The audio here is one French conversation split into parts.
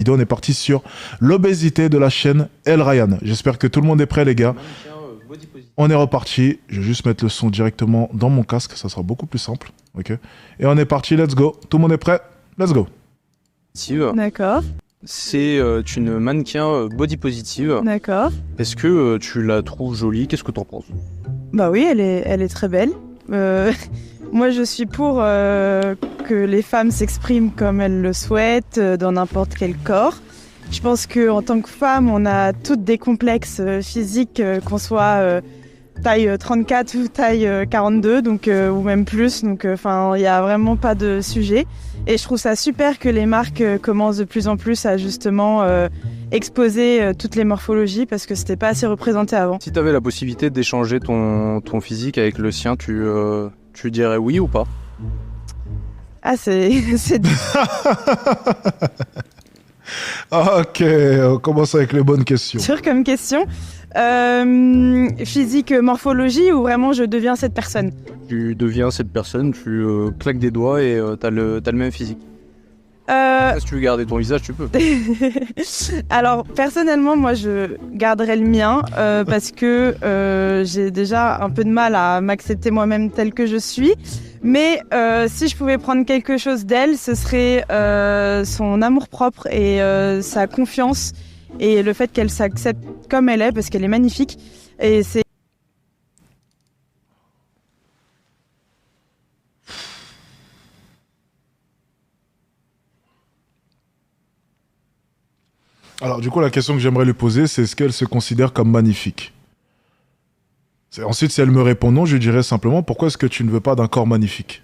vidéo. On est parti sur l'obésité de la chaîne El Ryan. J'espère que tout le monde est prêt, les gars. On est reparti. Je vais juste mettre le son directement dans mon casque. Ça sera beaucoup plus simple. Ok. Et on est parti. Let's go. Tout le monde est prêt? Let's go. D'accord. C'est une mannequin body positive. D'accord. Est-ce que tu la trouves jolie? Qu'est-ce que t'en penses? Bah oui, elle est très belle. Moi, je suis pour que les femmes s'expriment comme elles le souhaitent, dans n'importe quel corps. Je pense qu'en tant que femme, on a toutes des complexes physiques, qu'on soit taille 34 ou taille 42, donc, ou même plus. Donc, il n'y a vraiment pas de sujet. Et je trouve ça super que les marques commencent de plus en plus à justement exposer toutes les morphologies parce que c'était pas assez représenté avant. Si tu avais la possibilité d'échanger ton physique avec le sien, tu dirais oui ou pas? Ah, c'est... Ok, on commence avec les bonnes questions. Sûr comme question. Physique, morphologie ou vraiment je deviens cette personne? Tu deviens cette personne, tu claques des doigts et t'as le même physique. Si tu veux garder ton visage, tu peux. Alors, personnellement, moi, je garderais le mien parce que j'ai déjà un peu de mal à m'accepter moi-même telle que je suis. Mais si je pouvais prendre quelque chose d'elle, ce serait son amour-propre et sa confiance et le fait qu'elle s'accepte comme elle est parce qu'elle est magnifique. Et c'est... Alors, du coup, la question que j'aimerais lui poser, c'est est-ce qu'elle se considère comme magnifique? Ensuite, si elle me répond non, je lui dirais simplement pourquoi est-ce que tu ne veux pas d'un corps magnifique?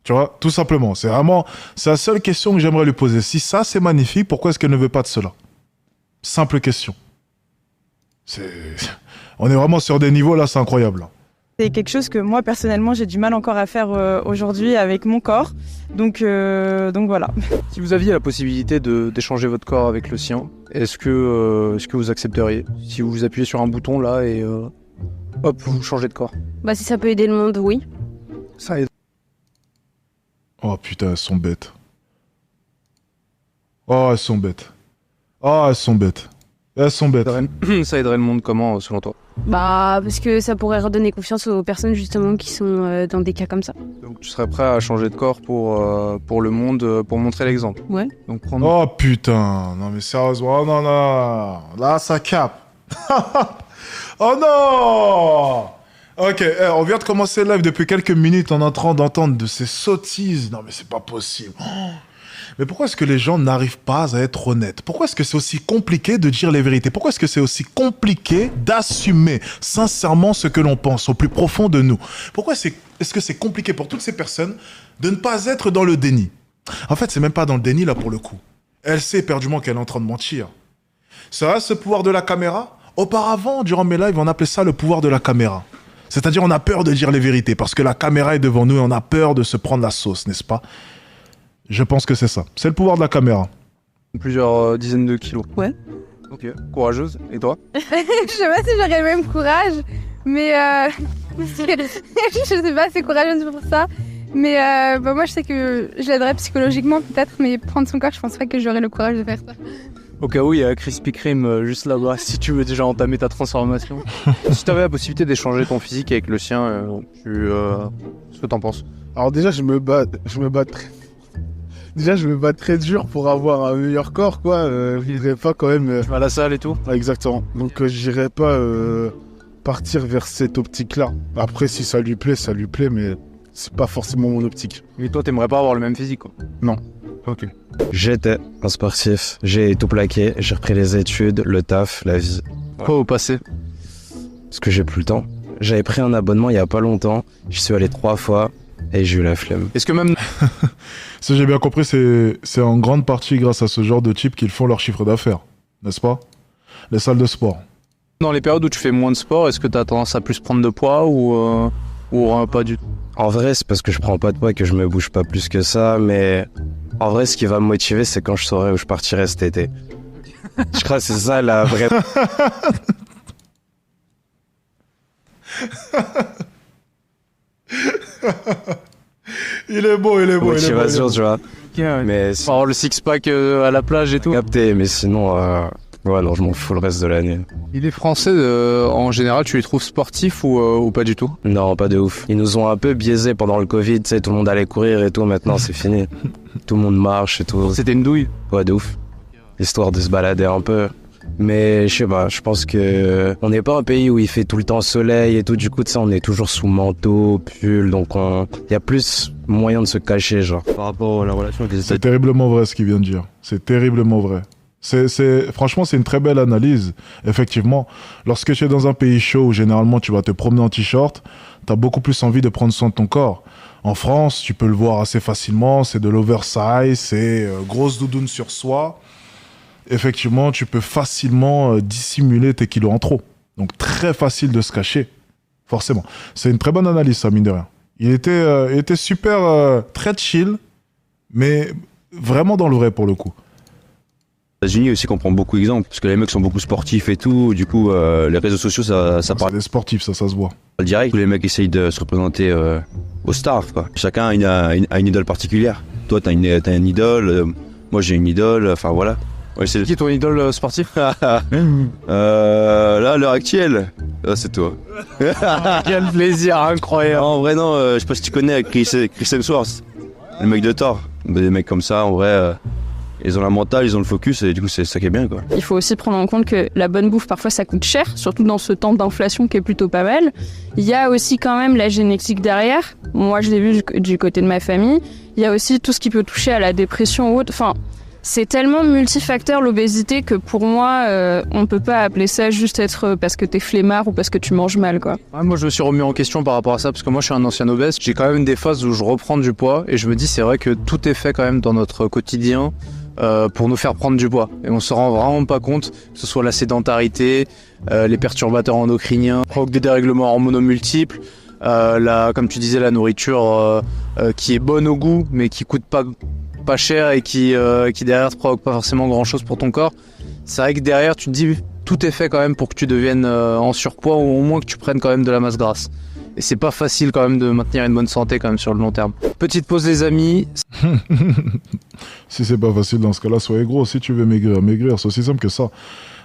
Tu vois, tout simplement. C'est la seule question que j'aimerais lui poser. Si ça, c'est magnifique, pourquoi est-ce qu'elle ne veut pas de cela? Simple question. On est vraiment sur des niveaux, là, c'est incroyable. C'est quelque chose que moi, personnellement, j'ai du mal encore à faire aujourd'hui avec mon corps. Donc voilà. Si vous aviez la possibilité d'échanger votre corps avec le sien, est-ce que vous accepteriez? Si vous appuyez sur un bouton là et hop, vous changez de corps. Bah si ça peut aider le monde, oui. Ça aide. Oh putain, elles sont bêtes. Oh, elles sont bêtes. Oh, elles sont bêtes. Elles sont bêtes. Ça aiderait le monde comment, selon toi? Bah parce que ça pourrait redonner confiance aux personnes justement qui sont dans des cas comme ça. Donc tu serais prêt à changer de corps pour le monde, pour montrer l'exemple? Ouais. Donc prendre... Oh putain, non mais sérieusement, oh non, non, là ça capte. Oh non. Ok, on vient de commencer le live depuis quelques minutes, on est en train d'entendre de ces sottises. Non mais c'est pas possible. Mais pourquoi est-ce que les gens n'arrivent pas à être honnêtes? Pourquoi est-ce que c'est aussi compliqué de dire les vérités? Pourquoi est-ce que c'est aussi compliqué d'assumer sincèrement ce que l'on pense au plus profond de nous? Pourquoi est-ce que c'est compliqué pour toutes ces personnes de ne pas être dans le déni? En fait, c'est même pas dans le déni là pour le coup. Elle sait éperdument qu'elle est en train de mentir. Ça reste ce pouvoir de la caméra? Auparavant, durant mes lives, on appelait ça le pouvoir de la caméra. C'est-à-dire on a peur de dire les vérités parce que la caméra est devant nous et on a peur de se prendre la sauce, n'est-ce pas? Je pense que c'est ça. C'est le pouvoir de la caméra. Plusieurs dizaines de kilos. Ouais. Ok, courageuse. Et toi? Je sais pas si j'aurais le même courage, mais je sais pas, c'est courageux pour ça. Mais moi je sais que je l'aiderais psychologiquement peut-être, mais prendre son corps, je pense pas que j'aurais le courage de faire ça. Au cas où, il y a Krispy Kreme juste là-bas, si tu veux déjà entamer ta transformation. Si tu avais la possibilité d'échanger ton physique avec le sien, ce que t'en penses? Alors déjà, je me bats très... Déjà, je me bats très dur pour avoir un meilleur corps, quoi. J'irais pas quand même... Tu vas à la salle et tout? Ouais, exactement. Donc, j'irais pas partir vers cette optique-là. Après, si ça lui plaît, mais c'est pas forcément mon optique. Mais toi, t'aimerais pas avoir le même physique, quoi? Non. Ok. J'étais un sportif, j'ai tout plaqué, j'ai repris les études, le taf, la vie. Quoi au passé? Parce que j'ai plus le temps. J'avais pris un abonnement il y a pas longtemps, j'y suis allé 3 fois et j'ai eu la flemme. Est-ce que même... Si j'ai bien compris, c'est en grande partie grâce à ce genre de types qu'ils font leur chiffre d'affaires, n'est-ce pas? Les salles de sport. Dans les périodes où tu fais moins de sport, est-ce que t'as tendance à plus prendre de poids ou pas du tout? En vrai, c'est parce que je prends pas de poids et que je me bouge pas plus que ça, mais en vrai, ce qui va me motiver, c'est quand je saurai où je partirai cet été. Je crois que c'est ça la vraie... Il est beau, il est beau. motivation, tu vois. ouais. Mais Faut avoir le six-pack à la plage et tout. capté, mais sinon, ouais, non, je m'en fous le reste de l'année. Et les Français, en général, tu les trouves sportifs ou pas du tout? Non, pas de ouf. Ils nous ont un peu biaisés pendant le Covid, tu sais, tout le monde allait courir et tout, maintenant c'est fini. Tout le monde marche et tout. C'était une douille. Ouais, de ouf. Histoire de se balader un peu. Mais je sais pas, je pense que on n'est pas un pays où il fait tout le temps soleil et tout, du coup, tu sais, on est toujours sous manteau, pull, donc il y a plus moyen de se cacher, genre. Par rapport à la relation avec les C'est États-Unis. terriblement vrai ce qu'il vient de dire. C'est terriblement vrai. Franchement, c'est une très belle analyse. Effectivement, lorsque tu es dans un pays chaud où généralement tu vas te promener en t-shirt, tu as beaucoup plus envie de prendre soin de ton corps. En France, tu peux le voir assez facilement, c'est de l'oversize, c'est grosse doudoune sur soi. Effectivement, tu peux facilement dissimuler tes kilos en trop. Donc très facile de se cacher, forcément. C'est une très bonne analyse, ça, mine de rien. Il était super, très chill, mais vraiment dans le vrai pour le coup. Aux États-Unis aussi qu'on prend beaucoup d'exemples, parce que les mecs sont beaucoup sportifs et tout, du coup les réseaux sociaux ça C'est parle des sportifs, ça se voit. direct. Tous les mecs essayent de se représenter aux stars, quoi. Chacun a une idole particulière. Toi t'as une idole, moi j'ai une idole, enfin voilà. Ouais, c'est Qui est ton idole sportif? là à l'heure actuelle, c'est toi. Quel plaisir incroyable. En vrai non, je sais pas si tu connais Chris Hemsworth, le mec de Thor. Des mecs comme ça, en vrai, ils ont la mentale, ils ont le focus et du coup c'est ça qui est bien, quoi. Il faut aussi prendre en compte que la bonne bouffe, parfois, ça coûte cher, surtout dans ce temps d'inflation qui est plutôt pas mal. Il y a aussi quand même la génétique derrière. Moi, je l'ai vu du côté de ma famille. Il y a aussi tout ce qui peut toucher à la dépression ou autre. Enfin, c'est tellement multifacteur l'obésité que pour moi, on peut pas appeler ça juste être parce que t'es flemmard ou parce que tu manges mal, quoi. Ouais, moi je me suis remis en question par rapport à ça parce que moi je suis un ancien obèse. J'ai quand même des phases où je reprends du poids et je me dis c'est vrai que tout est fait quand même dans notre quotidien pour nous faire prendre du poids. Et on se rend vraiment pas compte, que ce soit la sédentarité, les perturbateurs endocriniens, provoquent des dérèglements hormonaux multiples, comme tu disais la nourriture qui est bonne au goût mais qui coûte pas cher et qui derrière te provoque pas forcément grand chose pour ton corps. C'est vrai que derrière tu te dis tout est fait quand même pour que tu deviennes en surpoids ou au moins que tu prennes quand même de la masse grasse. Et c'est pas facile quand même de maintenir une bonne santé quand même sur le long terme. Petite pause les amis. Si c'est pas facile dans ce cas-là, soyez gros. Si tu veux maigrir, c'est aussi simple que ça.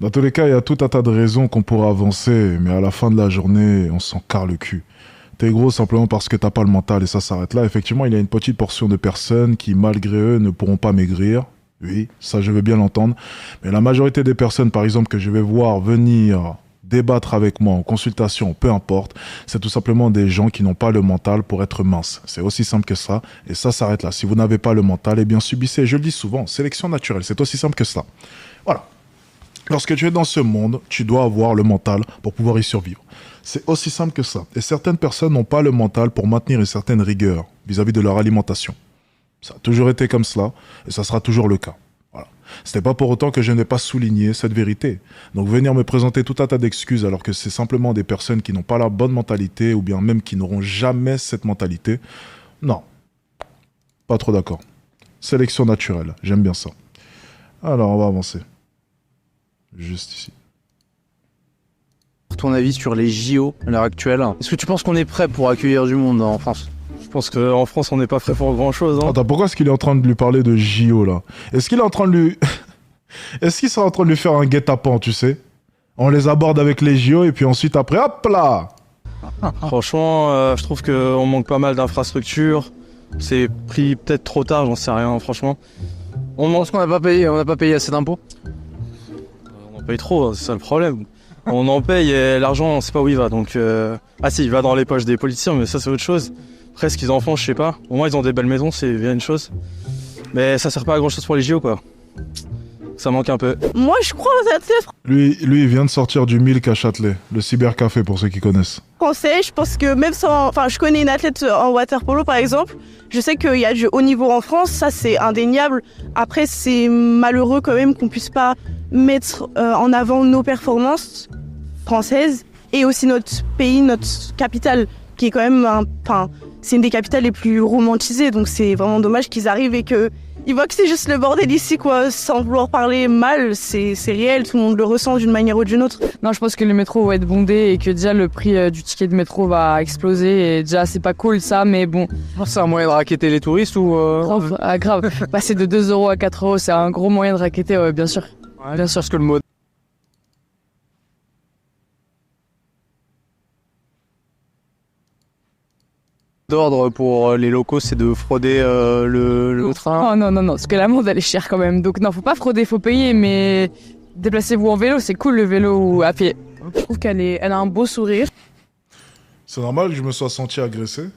Dans tous les cas, il y a tout un tas de raisons qu'on pourra avancer, mais à la fin de la journée, on s'en carre le cul. T'es gros simplement parce que t'as pas le mental et ça s'arrête là. Effectivement, il y a une petite portion de personnes qui, malgré eux, ne pourront pas maigrir. Oui, ça je veux bien l'entendre. Mais la majorité des personnes, par exemple, que je vais voir venir débattre avec moi en consultation, peu importe, c'est tout simplement des gens qui n'ont pas le mental pour être minces. C'est aussi simple que ça. Et ça s'arrête là. Si vous n'avez pas le mental, eh bien subissez. Je le dis souvent, sélection naturelle. C'est aussi simple que ça. Voilà. Lorsque tu es dans ce monde, tu dois avoir le mental pour pouvoir y survivre. C'est aussi simple que ça. Et certaines personnes n'ont pas le mental pour maintenir une certaine rigueur vis-à-vis de leur alimentation. Ça a toujours été comme cela et ça sera toujours le cas. Voilà. Ce n'est pas pour autant que je n'ai pas souligné cette vérité. Donc venir me présenter tout un tas d'excuses alors que c'est simplement des personnes qui n'ont pas la bonne mentalité ou bien même qui n'auront jamais cette mentalité, non. Pas trop d'accord. Sélection naturelle, j'aime bien ça. Alors on va avancer. Juste ici. Ton avis sur les JO à l'heure actuelle. Est-ce que tu penses qu'on est prêt pour accueillir du monde en France? Je pense qu'en France, on n'est pas prêt pour grand-chose. Hein. Attends, pourquoi est-ce qu'il est en train de lui parler de JO, là? Est-ce qu'il est en train de lui... Est-ce qu'il sera en train de lui faire un guet-apens, tu sais? On les aborde avec les JO et puis ensuite, après, hop là! Franchement, je trouve qu'on manque pas mal d'infrastructures. C'est pris peut-être trop tard, j'en sais rien, franchement. On pense qu'on n'a pas payé assez d'impôts? On en paye trop, c'est ça le problème. On en paye et l'argent, on sait pas où il va. Donc, ah si, il va dans les poches des politiciens, mais ça c'est autre chose. Après, ce qu'ils en font, je sais pas. Au moins, ils ont des belles maisons, c'est bien une chose. Mais ça sert pas à grand chose pour les JO, quoi. Ça manque un peu. Moi, je crois aux athlètes Lui, il vient de sortir du Milk à Châtelet, le cybercafé pour ceux qui connaissent. français. Je pense que même sans... Enfin, je connais une athlète en water-polo, par exemple. Je sais qu'il y a du haut niveau en France, ça c'est indéniable. Après, c'est malheureux quand même qu'on puisse pas mettre en avant nos performances françaises et aussi notre pays, notre capitale, qui est quand même c'est une des capitales les plus romantisées, donc c'est vraiment dommage qu'ils arrivent et qu'ils Ils voient que c'est juste le bordel ici, quoi. Sans vouloir parler mal, c'est réel, tout le monde le ressent d'une manière ou d'une autre. Non, je pense que les métros vont être bondés et que déjà le prix du ticket de métro va exploser. Et déjà, c'est pas cool ça, mais bon. C'est un moyen de racketter les touristes ou. Grave, grave. Passer de 2 € à 4 €, c'est un gros moyen de racketter, ouais, bien sûr. Ouais, bien sûr, parce que le mot d'ordre pour les locaux, c'est de frauder le train. Oh non, parce que l'amende elle est chère quand même. Donc non, faut pas frauder, faut payer, mais déplacez-vous en vélo, c'est cool le vélo ou à pied. Je trouve elle a un beau sourire. C'est normal que je me sois senti agressé.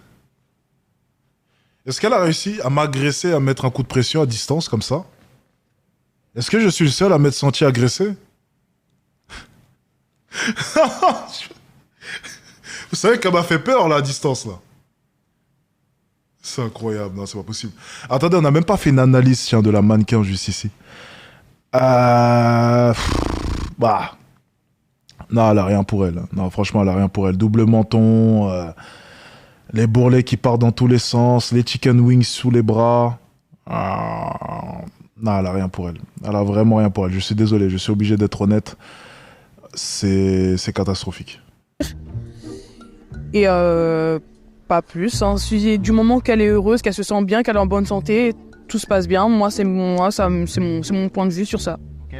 Est-ce qu'elle a réussi à m'agresser, à mettre un coup de pression à distance comme ça? Est-ce que je suis le seul à m'être senti agressé? Vous savez qu'elle m'a fait peur là à distance là. C'est incroyable, non, c'est pas possible. Attendez, on n'a même pas fait une analyse tiens, de la mannequin juste ici. Bah. Non, elle a rien pour elle. Non, franchement, elle a rien pour elle. Double menton, les bourrelets qui partent dans tous les sens, les chicken wings sous les bras. Non, elle a rien pour elle. Elle a vraiment rien pour elle. Je suis désolé, je suis obligé d'être honnête. C'est catastrophique. Et pas plus. Hein. Du moment qu'elle est heureuse, qu'elle se sent bien, qu'elle est en bonne santé, tout se passe bien. Moi, c'est mon point de vue sur ça.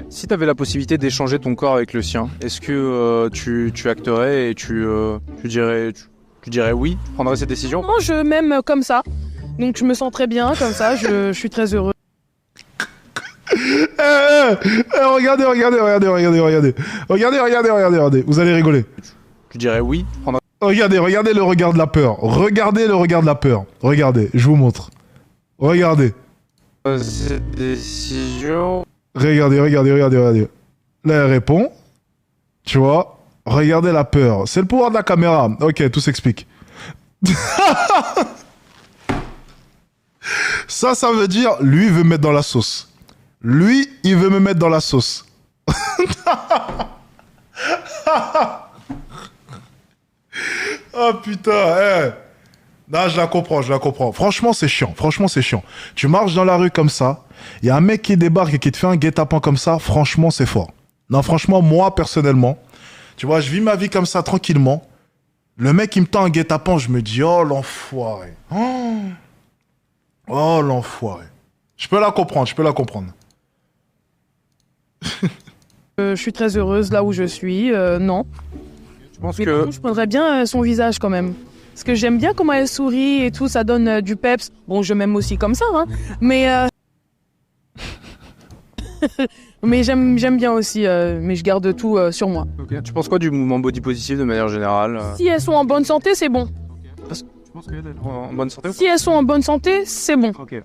Si tu avais la possibilité d'échanger ton corps avec le sien, est-ce que tu acterais et tu dirais oui? Tu prendrais cette décision? Moi, je m'aime comme ça. Donc, je me sens très bien comme ça. Je suis très heureux. Regardez. Vous allez rigoler. Tu dirais oui? Tu prendrais... Regardez le regard de la peur. Regardez le regard de la peur. Regardez, je vous montre. Regardez. Cette décision... Regardez. Là, elle répond. Tu vois? Regardez la peur. C'est le pouvoir de la caméra. Ok, tout s'explique. Ça veut dire, lui, il veut me mettre dans la sauce. Lui, il veut me mettre dans la sauce. Oh putain, Non, je la comprends. Franchement, c'est chiant. Tu marches dans la rue comme ça, il y a un mec qui débarque et qui te fait un guet-apens comme ça, franchement, c'est fort. Non, franchement, moi, personnellement, tu vois, je vis ma vie comme ça, tranquillement. Le mec, il me tend un guet-apens, je me dis, oh, l'enfoiré. Oh, l'enfoiré. Je peux la comprendre. Je suis très heureuse là où je suis, non. Je pense Mais que... par contre, je prendrais bien son visage quand même. Parce que j'aime bien comment elle sourit et tout, ça donne du peps. Bon, je m'aime aussi comme ça, hein. Mais mais j'aime bien aussi, mais je garde tout sur moi. Okay. Tu penses quoi du mouvement body positive de manière générale? Si elles sont en bonne santé, c'est bon. Tu penses qu'elles sont en bonne santé? Si elles sont en bonne santé, c'est bon. Ok. Et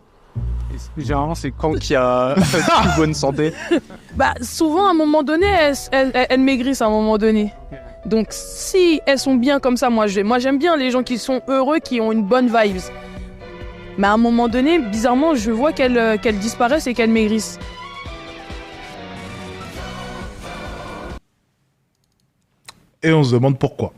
généralement, c'est quand qu'il y a une bonne santé? Bah, souvent, à un moment donné, elles maigrissent à un moment donné. Okay. Donc, si elles sont bien comme ça, moi j'aime bien les gens qui sont heureux, qui ont une bonne vibes. Mais à un moment donné, bizarrement, je vois qu'elles disparaissent et qu'elles maigrissent. Et on se demande pourquoi.